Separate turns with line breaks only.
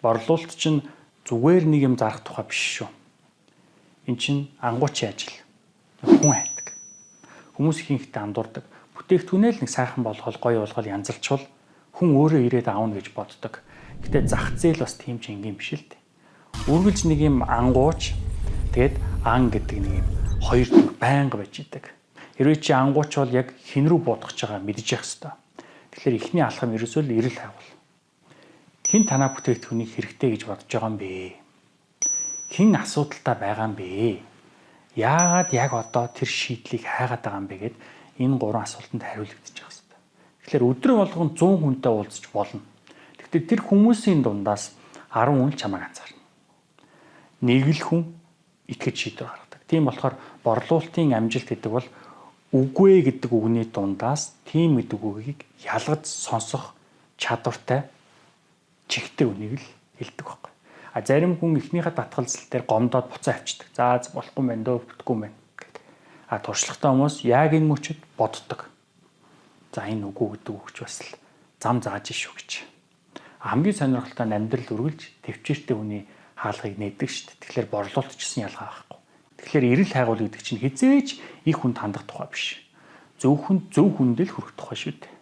Борлуулалт чинь зүгээр нэг юм зарах тухай биш шүү. Эн чинь ангуучийн ажил. Хүн хайдаг. Хүмүүс ихэнхдээ андуурдаг. Бүтээгдэхүүнээ л нэг сайхан болгол, гоё болгол янзалчвал хүн өөрөө ирээд аавна гэж боддог. Гэтэ зах зээл бас тийм ч энгийн биш л дээ. Үргэлж нэг юм ангууч тэгээд ан гэдэг нэг юм хоёр төр байнга байж идэг. Хэрвээ чи ангууч бол яг хин рүү бодох гэж байгаа мэдэж явах хэрэгтэй. Тэгэхээр эхний алхам ерөөсөө л эрэл хайвал. Хин танаа бүтээгдэхүүнийг хэрэгтэй гэж бодож байгаа юм бэ? Хин асуудалтай байгаа юм бэ? Яагаад яг одоо тэр шийдлийг хайгаад байгаа юм бэ гэд энэ гурван асуултанд хариулагдчих хэрэгтэй. Тэгэхээр өдрө болгон 100 хүнтэй уулзч болно. Гэхдээ тэр хүмүүсийн дундаас 10 хүн л чамайг анзаарна. Нэг л хүн итгэж шийдвэр гаргадаг. Тийм болохоор борлуулалтын амжилт гэдэг бол үгүй гэдэг үгний дундаас тийм гэдэг үгийг ялгаж сонсох чадвартай чигтэй үнийг л хэлдэг байхгүй. А зарим хүн эхнийхээ татгалзал дээр гомдоод буцаа авчдаг. За болохгүй мэн дөө бүтггүй мэн гэдэг. А туршлагатай хүмүүс яг энэ мөчөд боддог. За энэ үгүй гэдэг үгч бас л зам зааж шүү гэж. Хамгийн сонирхолтой нь амьдрал үргэлж төвчээртэй хүний хаалгыг нээдэг шүү дээ. Тэгэхээр борлуулалт ч гэсэн ялгаа байхгүй. Тэгэхээр эрэл хайгуул гэдэг чинь хизээч их хүнд хандах тухай биш. Зөв хүнд зөв хүндэл хүрэх тухай шүү дээ.